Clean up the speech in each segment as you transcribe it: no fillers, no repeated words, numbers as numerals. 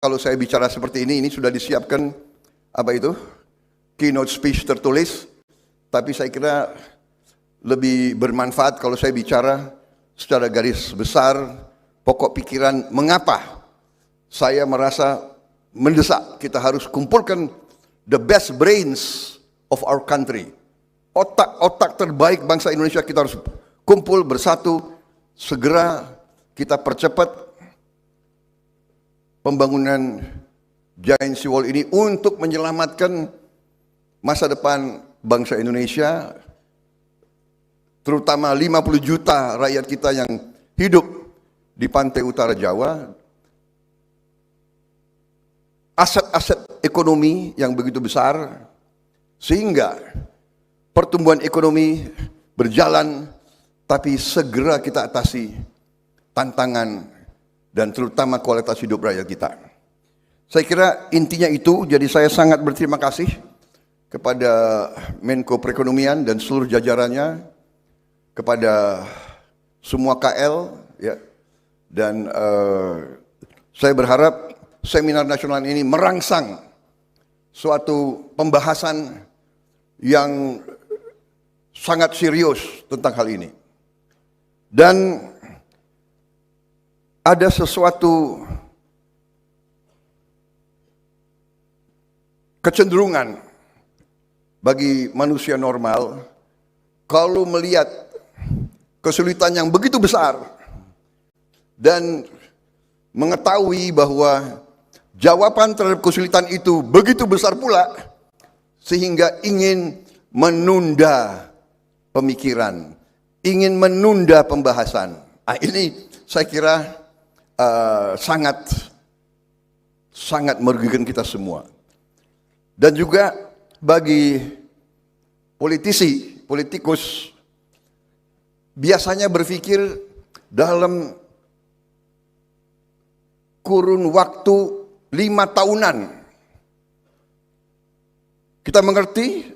Kalau saya bicara seperti ini sudah disiapkan keynote speech tertulis, tapi saya kira lebih bermanfaat kalau saya bicara secara garis besar, pokok pikiran mengapa saya merasa mendesak kita harus kumpulkan the best brains of our country. Otak-otak terbaik bangsa Indonesia kita harus kumpul bersatu, segera kita percepat pembangunan Giant Seawall ini untuk menyelamatkan masa depan bangsa Indonesia, terutama 50 juta rakyat kita yang hidup di pantai utara Jawa. Aset-aset ekonomi yang begitu besar, sehingga pertumbuhan ekonomi berjalan, tapi segera kita atasi tantangan dan terutama kualitas hidup rakyat kita. Saya kira intinya itu, jadi saya sangat berterima kasih kepada Menko Perekonomian dan seluruh jajarannya, kepada semua KL, ya, dan saya berharap seminar nasional ini merangsang suatu pembahasan yang sangat serius tentang hal ini. Dan ada sesuatu kecenderungan bagi manusia normal kalau melihat kesulitan yang begitu besar dan mengetahui bahwa jawaban terhadap kesulitan itu begitu besar pula, sehingga ingin menunda pemikiran, ingin menunda pembahasan. Ini saya kira sangat merugikan kita semua. Dan juga bagi politikus biasanya berpikir dalam kurun waktu 5 tahunan. Kita mengerti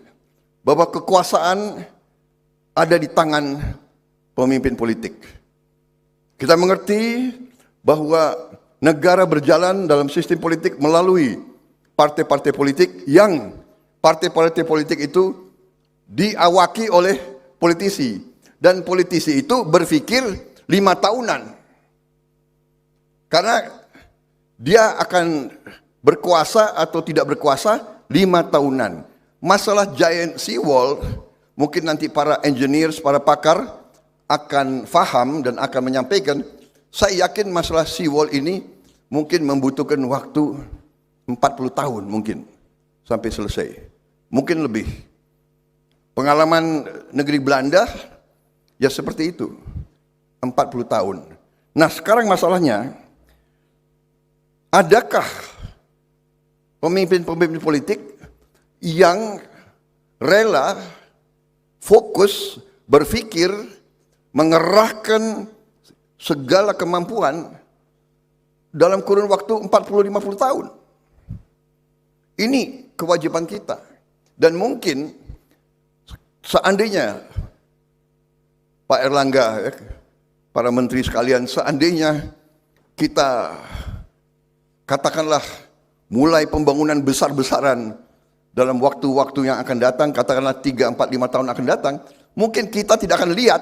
bahwa kekuasaan ada di tangan pemimpin politik. Kita mengerti bahwa negara berjalan dalam sistem politik melalui partai-partai politik, yang partai-partai politik itu diawaki oleh politisi, dan politisi itu berpikir 5 tahunan karena dia akan berkuasa atau tidak berkuasa 5 tahunan. Masalah Giant Seawall mungkin nanti para engineers, para pakar akan faham dan akan menyampaikan. Saya yakin masalah seawall ini mungkin membutuhkan waktu 40 tahun mungkin sampai selesai. Mungkin lebih. Pengalaman negeri Belanda ya seperti itu. 40 tahun. Nah, sekarang masalahnya, adakah pemimpin-pemimpin politik yang rela fokus berpikir mengerahkan segala kemampuan dalam kurun waktu 40-50 tahun. Ini kewajiban kita. Dan mungkin seandainya Pak Erlangga, para menteri sekalian, seandainya kita katakanlah mulai pembangunan besar-besaran dalam waktu-waktu yang akan datang, katakanlah 3, 4, 5 tahun akan datang, mungkin kita tidak akan lihat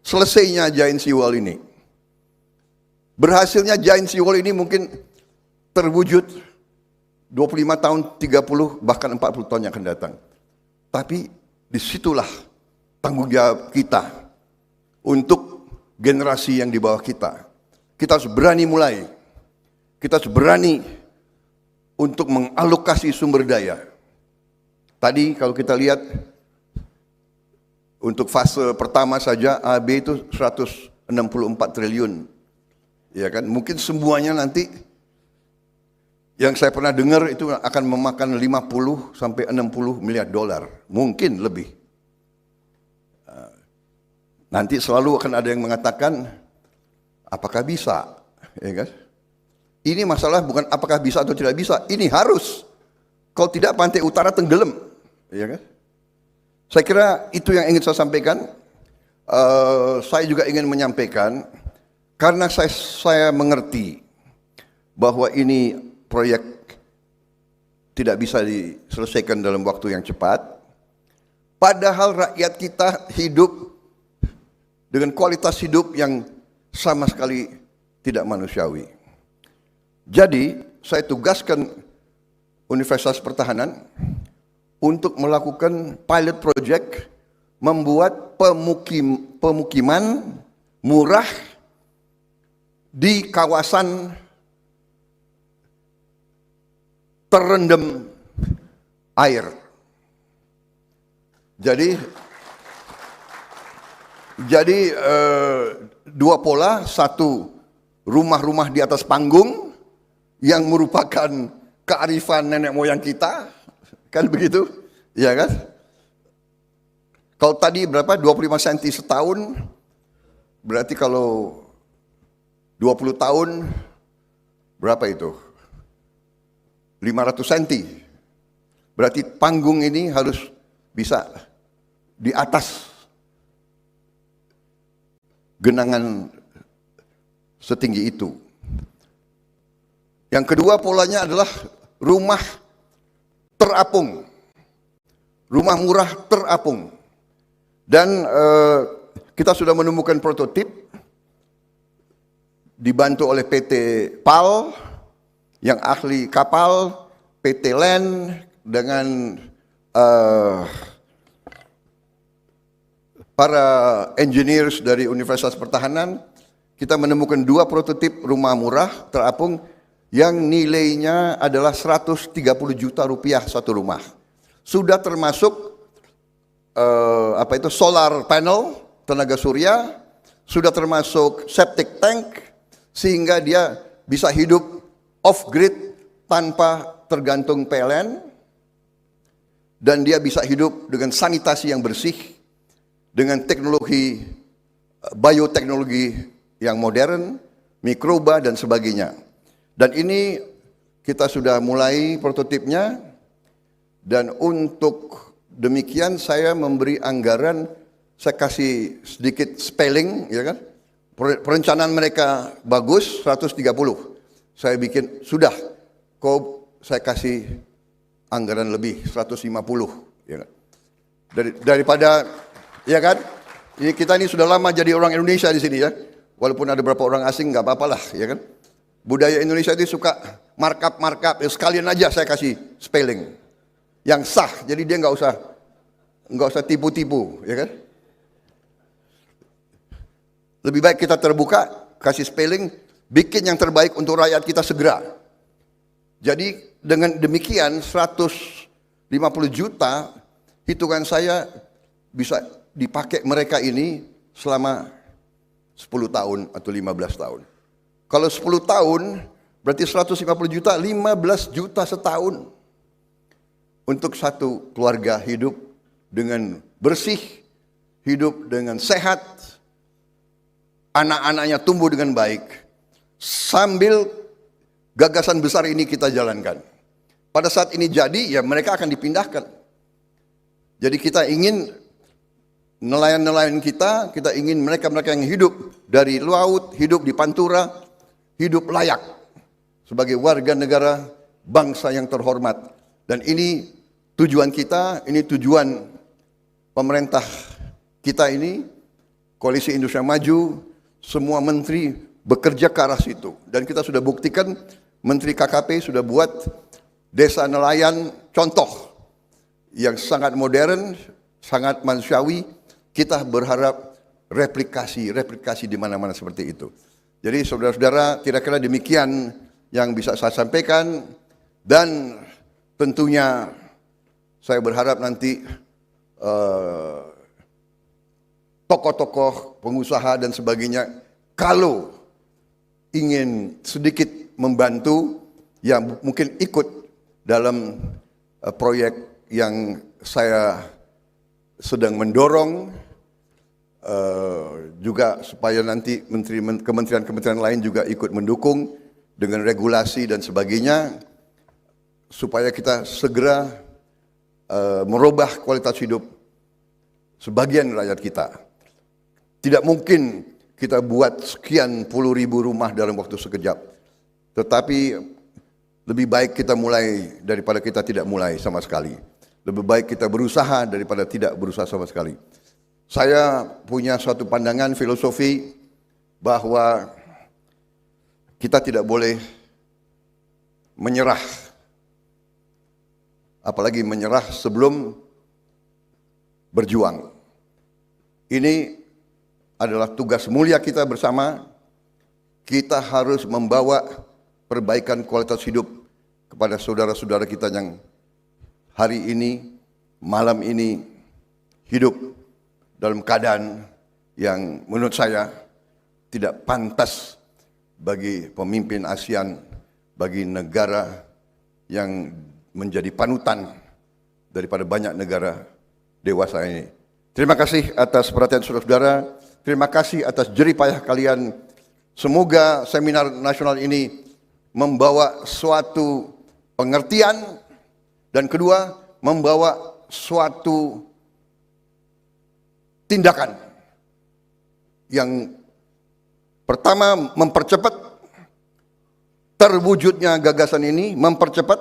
selesainya Giant Seawall ini. Berhasilnya Giant Seawall ini mungkin terwujud 25 tahun, 30, bahkan 40 tahun yang akan datang. Tapi disitulah tanggung jawab kita untuk generasi yang di bawah kita. Kita harus berani mulai. Kita harus berani untuk mengalokasi sumber daya. Tadi kalau kita lihat untuk fase pertama saja AB itu 164 triliun. Ya kan, mungkin semuanya nanti yang saya pernah dengar itu akan memakan 50 sampai 60 miliar dolar, mungkin lebih. Nanti selalu akan ada yang mengatakan apakah bisa, ya kan? Ini masalah bukan apakah bisa atau tidak bisa, ini harus. Kalau tidak pantai utara tenggelam, ya kan? Saya kira itu yang ingin saya sampaikan. Saya juga ingin menyampaikan, karena saya mengerti bahwa ini proyek tidak bisa diselesaikan dalam waktu yang cepat, padahal rakyat kita hidup dengan kualitas hidup yang sama sekali tidak manusiawi. Jadi saya tugaskan Universitas Pertahanan untuk melakukan pilot project membuat pemukiman murah di kawasan terendam air. Jadi dua pola, satu rumah-rumah di atas panggung yang merupakan kearifan nenek moyang kita, kan begitu, ya kan? Kalau tadi berapa? 25 cm setahun, berarti kalau 20 tahun berapa itu? 500 cm. Berarti panggung ini harus bisa di atas genangan setinggi itu. Yang kedua polanya adalah rumah terapung. Rumah murah terapung. Dan kita sudah menemukan prototip dibantu oleh PT PAL yang ahli kapal, PT LAN dengan para engineers dari Universitas Pertahanan. Kita menemukan dua prototip rumah murah terapung yang nilainya adalah 130 juta rupiah satu rumah. Sudah termasuk solar panel, tenaga surya, sudah termasuk septic tank, sehingga dia bisa hidup off grid tanpa tergantung PLN, dan dia bisa hidup dengan sanitasi yang bersih, dengan teknologi bioteknologi yang modern, mikroba dan sebagainya. Dan ini kita sudah mulai prototipnya, dan untuk demikian saya memberi anggaran, saya kasih sedikit spelling, ya kan? Perencanaan mereka bagus 130. Saya bikin sudah, saya kasih anggaran lebih 150, ya kan? Daripada, ya kan? Kita ini sudah lama jadi orang Indonesia di sini, ya. Walaupun ada beberapa orang asing nggak apa-apalah, ya kan? Budaya Indonesia itu suka markup, ya, sekalian aja saya kasih spelling yang sah, jadi dia nggak usah tipu-tipu, ya kan? Lebih baik kita terbuka, kasih spelling, bikin yang terbaik untuk rakyat kita segera. Jadi dengan demikian 150 juta, hitungan saya bisa dipakai mereka ini selama 10 tahun atau 15 tahun. Kalau 10 tahun, berarti 150 juta, 15 juta setahun. Untuk satu keluarga hidup dengan bersih, hidup dengan sehat, anak-anaknya tumbuh dengan baik, sambil gagasan besar ini kita jalankan. Pada saat ini jadi, ya mereka akan dipindahkan. Jadi kita ingin nelayan-nelayan kita ingin mereka-mereka yang hidup dari laut, hidup di pantura, hidup layak sebagai warga negara bangsa yang terhormat. Dan ini tujuan kita, ini tujuan pemerintah kita ini, Koalisi Indonesia Maju, semua menteri bekerja ke arah situ. Dan kita sudah buktikan, Menteri KKP sudah buat desa nelayan contoh yang sangat modern, sangat manusiawi. Kita berharap replikasi di mana-mana seperti itu. Jadi saudara-saudara, kira-kira demikian yang bisa saya sampaikan, dan tentunya saya berharap nanti tokoh-tokoh, pengusaha dan sebagainya, kalau ingin sedikit membantu, ya mungkin ikut dalam proyek yang saya sedang mendorong, juga supaya nanti kementerian-kementerian lain juga ikut mendukung dengan regulasi dan sebagainya, supaya kita segera merubah kualitas hidup sebagian rakyat kita. Tidak mungkin kita buat sekian puluh ribu rumah dalam waktu sekejap, tetapi Lebih baik kita mulai daripada kita tidak mulai sama sekali. Lebih baik kita berusaha daripada tidak berusaha sama sekali. Saya punya suatu pandangan filosofi bahwa kita tidak boleh menyerah. Apalagi menyerah sebelum berjuang. Ini adalah tugas mulia kita bersama. Kita harus membawa perbaikan kualitas hidup kepada saudara-saudara kita yang hari ini, malam ini hidup dalam keadaan yang menurut saya tidak pantas bagi pemimpin ASEAN, bagi negara yang menjadi panutan daripada banyak negara dewasa ini. Terima kasih atas perhatian saudara-saudara, terima kasih atas jerih payah kalian. Semoga seminar nasional ini membawa suatu pengertian dan kedua membawa suatu tindakan yang pertama mempercepat terwujudnya gagasan ini, mempercepat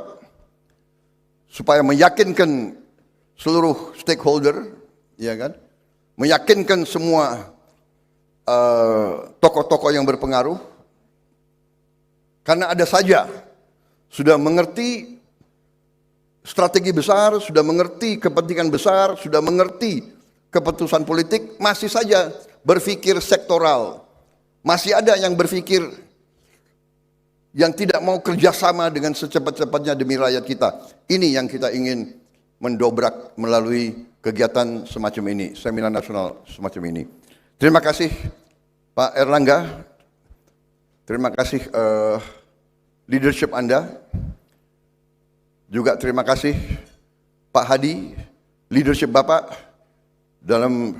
supaya meyakinkan seluruh stakeholder, ya kan, meyakinkan semua tokoh-tokoh yang berpengaruh, karena ada saja sudah mengerti strategi besar, sudah mengerti kepentingan besar, sudah mengerti keputusan politik, masih saja berpikir sektoral, masih ada yang berpikir yang tidak mau kerjasama dengan secepat-cepatnya demi rakyat kita. Ini yang kita ingin mendobrak melalui kegiatan semacam ini, seminar nasional semacam ini. Terima kasih Pak Erlangga, terima kasih leadership Anda, juga terima kasih Pak Hadi, leadership Bapak dalam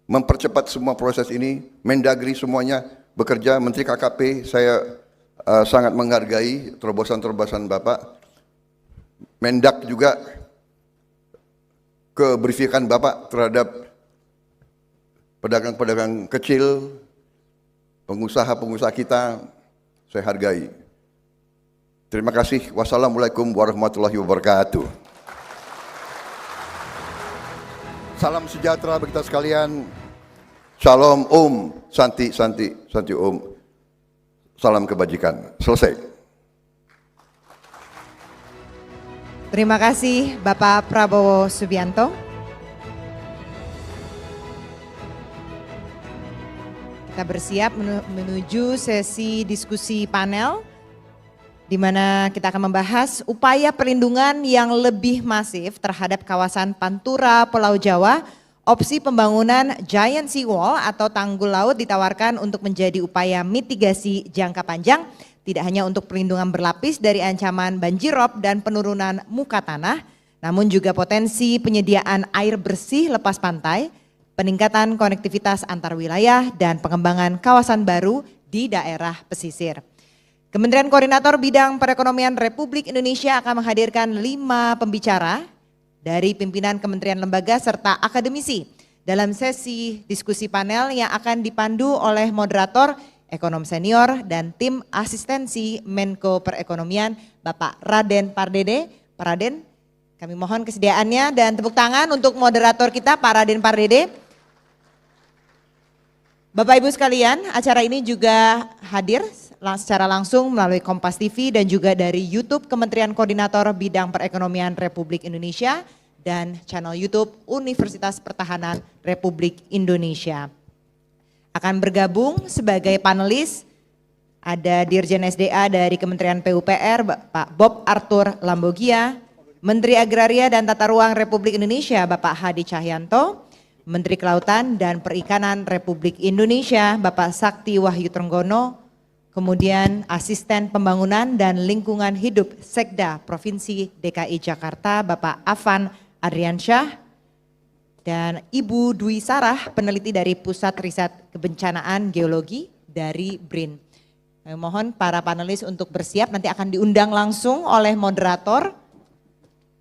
mempercepat semua proses ini. Mendagri semuanya bekerja, Menteri KKP saya sangat menghargai terobosan-terobosan Bapak. Mendak juga keberpihakan Bapak terhadap pedagang-pedagang kecil, pengusaha-pengusaha kita, saya hargai. Terima kasih. Wassalamualaikum warahmatullahi wabarakatuh. Salam sejahtera bagi kita sekalian. Shalom Om, Santi, Santi, Santi Om. Salam kebajikan. Selesai. Terima kasih Bapak Prabowo Subianto. Kita bersiap menuju sesi diskusi panel, di mana kita akan membahas upaya perlindungan yang lebih masif terhadap kawasan Pantura, Pulau Jawa. Opsi pembangunan Giant Sea Wall atau tanggul laut ditawarkan untuk menjadi upaya mitigasi jangka panjang, tidak hanya untuk perlindungan berlapis dari ancaman banjirop dan penurunan muka tanah, namun juga potensi penyediaan air bersih lepas pantai, peningkatan konektivitas antar wilayah, dan pengembangan kawasan baru di daerah pesisir. Kementerian Koordinator Bidang Perekonomian Republik Indonesia akan menghadirkan 5 pembicara dari pimpinan kementerian lembaga serta akademisi dalam sesi diskusi panel yang akan dipandu oleh moderator, ekonom senior, dan tim asistensi Menko Perekonomian Bapak Raden Pardede. Pak Raden, kami mohon kesediaannya dan tepuk tangan untuk moderator kita Pak Raden Pardede. Bapak Ibu sekalian, acara ini juga hadir secara langsung melalui Kompas TV dan juga dari YouTube Kementerian Koordinator Bidang Perekonomian Republik Indonesia dan channel YouTube Universitas Pertahanan Republik Indonesia. Akan bergabung sebagai panelis ada Dirjen SDA dari Kementerian PUPR Pak Bob Arthur Lambogia, Menteri Agraria dan Tata Ruang Republik Indonesia Bapak Hadi Cahyanto, Menteri Kelautan dan Perikanan Republik Indonesia Bapak Sakti Wahyu Trenggono, kemudian Asisten Pembangunan dan Lingkungan Hidup Sekda Provinsi DKI Jakarta Bapak Afan Adriansyah, dan Ibu Dwi Sarah, peneliti dari Pusat Riset Kebencanaan Geologi dari BRIN. Kami mohon para panelis untuk bersiap, nanti akan diundang langsung oleh moderator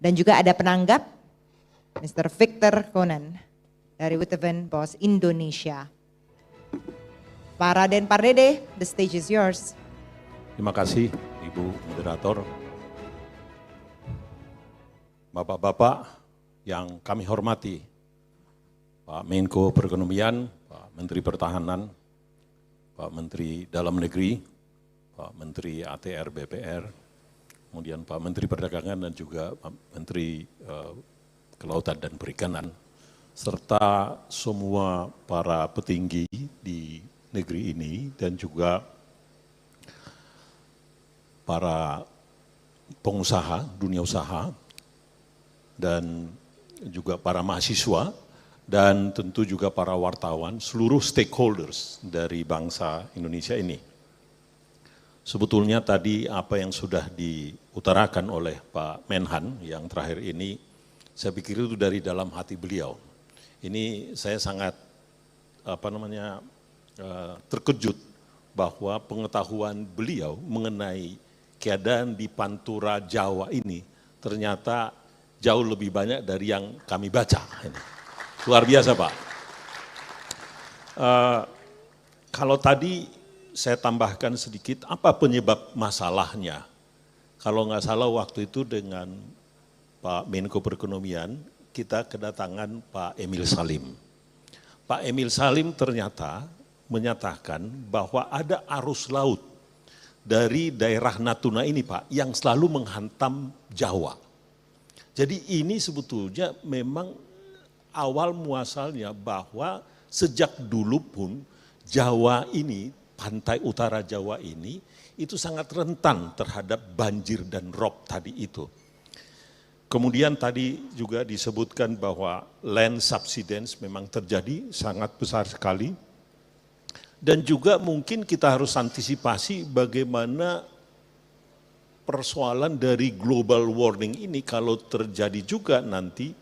dan juga ada penanggap Mr. Victor Konen dari Witteven Bos Indonesia. Pak Raden Pardede, the stage is yours. Terima kasih Ibu Moderator. Bapak-bapak yang kami hormati, Pak Menko Perekonomian, Pak Menteri Pertahanan, Pak Menteri Dalam Negeri, Pak Menteri ATR BPR, kemudian Pak Menteri Perdagangan dan juga Pak Menteri Kelautan dan Perikanan, serta semua para petinggi di negeri ini dan juga para pengusaha, dunia usaha, dan juga para mahasiswa, dan tentu juga para wartawan, seluruh stakeholders dari bangsa Indonesia ini. Sebetulnya tadi apa yang sudah diutarakan oleh Pak Menhan yang terakhir ini, saya pikir itu dari dalam hati beliau. Ini saya sangat terkejut bahwa pengetahuan beliau mengenai keadaan di Pantura Jawa ini ternyata jauh lebih banyak dari yang kami baca. Luar biasa, Pak. Kalau tadi saya tambahkan sedikit, apa penyebab masalahnya? Kalau nggak salah waktu itu dengan Pak Menko Perekonomian, kita kedatangan Pak Emil Salim. Pak Emil Salim ternyata menyatakan bahwa ada arus laut dari daerah Natuna ini, Pak, yang selalu menghantam Jawa. Jadi ini sebetulnya memang awal muasalnya bahwa sejak dulu pun Jawa ini, pantai utara Jawa ini, itu sangat rentan terhadap banjir dan rob tadi itu. Kemudian tadi juga disebutkan bahwa land subsidence memang terjadi sangat besar sekali. Dan juga mungkin kita harus antisipasi bagaimana persoalan dari global warming ini kalau terjadi juga nanti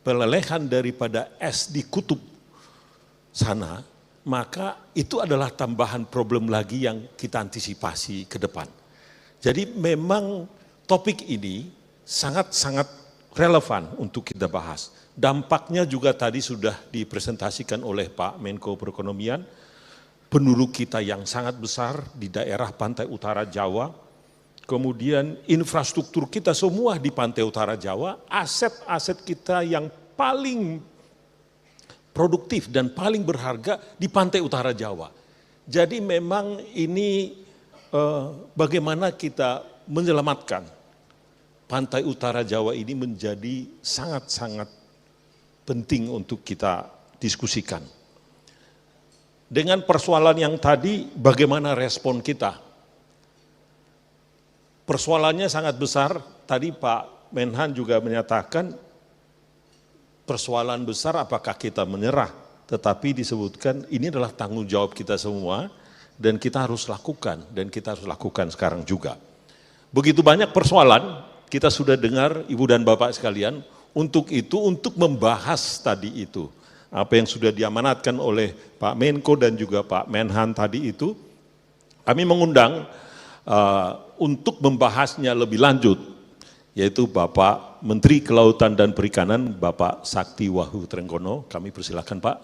pelelehan daripada es di kutub sana, maka itu adalah tambahan problem lagi yang kita antisipasi ke depan. Jadi memang topik ini sangat-sangat relevan untuk kita bahas. Dampaknya juga tadi sudah dipresentasikan oleh Pak Menko Perekonomian, penduduk kita yang sangat besar di daerah pantai utara Jawa, kemudian infrastruktur kita semua di pantai utara Jawa, aset-aset kita yang paling produktif dan paling berharga di pantai utara Jawa. Jadi memang ini bagaimana kita menyelamatkan pantai utara Jawa ini menjadi sangat-sangat penting untuk kita diskusikan. Dengan persoalan yang tadi, bagaimana respon kita? Persoalannya sangat besar, tadi Pak Menhan juga menyatakan persoalan besar apakah kita menyerah, tetapi disebutkan ini adalah tanggung jawab kita semua dan kita harus lakukan, dan kita harus lakukan sekarang juga. Begitu banyak persoalan, kita sudah dengar Ibu dan Bapak sekalian, untuk itu, untuk membahas tadi itu, apa yang sudah diamanatkan oleh Pak Menko dan juga Pak Menhan tadi itu, kami mengundang untuk membahasnya lebih lanjut, yaitu Bapak Menteri Kelautan dan Perikanan, Bapak Sakti Wahyu Trenggono. Kami persilakan, Pak.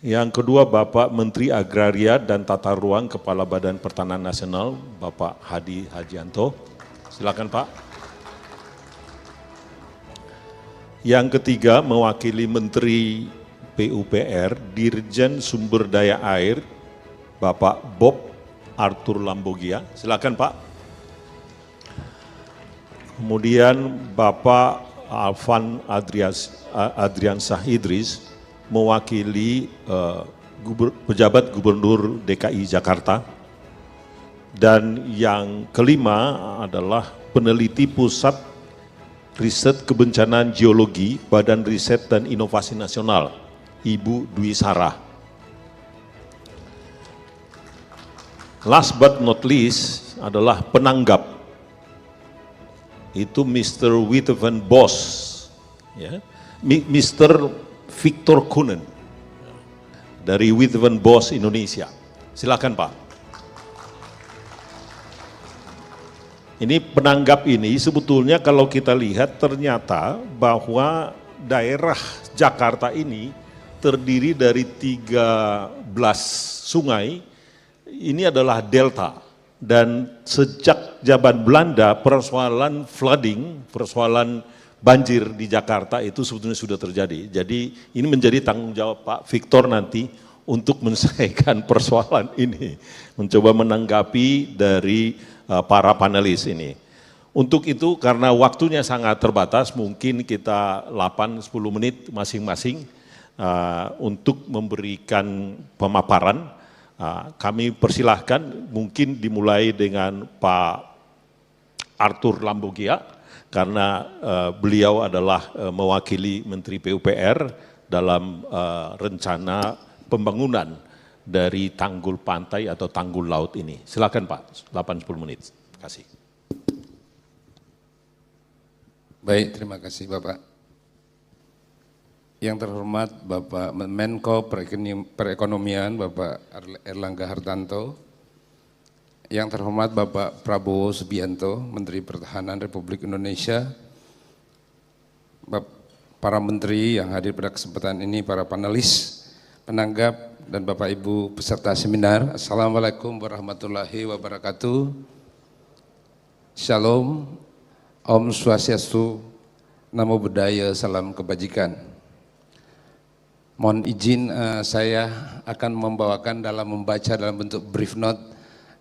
Yang kedua, Bapak Menteri Agraria dan Tata Ruang, Kepala Badan Pertanahan Nasional, Bapak Hadi Hajianto. Silakan, Pak. Yang ketiga, mewakili Menteri PUPR, Dirjen Sumber Daya Air, Bapak Bob Arthur Lambogia. Silakan, Pak. Kemudian Bapak Alvan Adriansah Idris, mewakili pejabat Gubernur DKI Jakarta. Dan yang kelima adalah peneliti Pusat Riset Kebencanaan Geologi Badan Riset dan Inovasi Nasional, Ibu Dwi Sarah. Last but not least adalah penanggap, itu Mr. Wittevan Bos, ya, Mr. Victor Kunen dari Wittevan Bos Indonesia. Silakan, Pak. Ini penanggap ini sebetulnya kalau kita lihat ternyata bahwa daerah Jakarta ini terdiri dari 13 sungai, ini adalah delta. Dan sejak zaman Belanda persoalan flooding, persoalan banjir di Jakarta itu sebetulnya sudah terjadi. Jadi ini menjadi tanggung jawab Pak Victor nanti untuk menyelesaikan persoalan ini, mencoba menanggapi dari para panelis ini. Untuk itu karena waktunya sangat terbatas, mungkin kita 8-10 menit masing-masing untuk memberikan pemaparan. Kami persilahkan mungkin dimulai dengan Pak Arthur Lambogia karena beliau adalah mewakili Menteri PUPR dalam rencana pembangunan dari tanggul pantai atau tanggul laut ini. Silakan Pak, 8-10 menit. Terima kasih. Baik, terima kasih Bapak. Yang terhormat Bapak Menko Perekonomian Bapak Erlangga Hartarto, yang terhormat Bapak Prabowo Subianto, Menteri Pertahanan Republik Indonesia, para menteri yang hadir pada kesempatan ini, para panelis, penanggap, dan Bapak Ibu peserta seminar. Assalamualaikum warahmatullahi wabarakatuh. Shalom, Om Swastiastu, Namo Buddhaya, salam kebajikan. Mohon izin saya akan membawakan membaca dalam bentuk brief note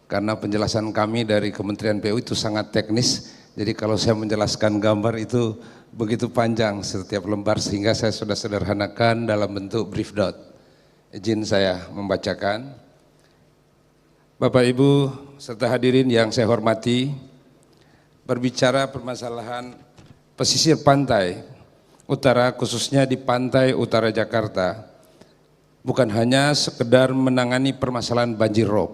karena penjelasan kami dari Kementerian PU itu sangat teknis. Jadi kalau saya menjelaskan gambar itu begitu panjang setiap lembar sehingga saya sudah sederhanakan dalam bentuk brief note. Izin saya membacakan. Bapak Ibu serta hadirin yang saya hormati, berbicara permasalahan pesisir pantai utara, khususnya di pantai utara Jakarta, bukan hanya sekedar menangani permasalahan banjir rob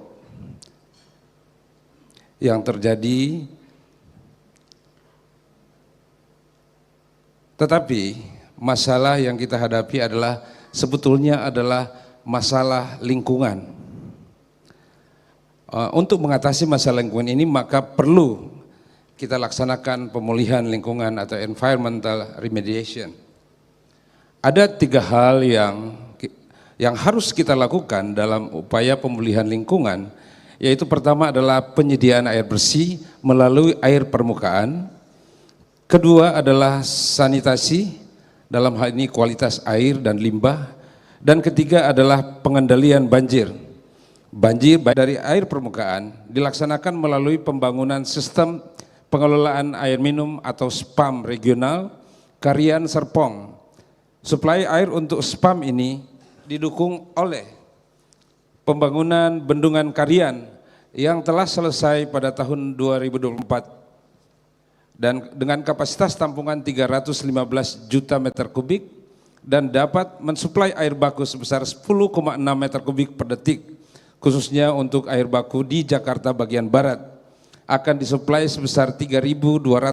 yang terjadi, tetapi masalah yang kita hadapi sebetulnya adalah masalah lingkungan. Untuk mengatasi masalah lingkungan ini maka perlu kita laksanakan pemulihan lingkungan atau environmental remediation. Ada 3 hal yang harus kita lakukan dalam upaya pemulihan lingkungan, yaitu pertama adalah penyediaan air bersih melalui air permukaan, kedua adalah sanitasi, dalam hal ini kualitas air dan limbah, dan ketiga adalah pengendalian banjir. Banjir dari air permukaan dilaksanakan melalui pembangunan sistem pengelolaan air minum atau SPAM regional Karian Serpong. Suplai air untuk SPAM ini didukung oleh pembangunan bendungan Karian yang telah selesai pada tahun 2024 dan dengan kapasitas tampungan 315 juta meter kubik dan dapat mensuplai air baku sebesar 10,6 meter kubik per detik, khususnya untuk air baku di Jakarta bagian barat akan disuplai sebesar 3.200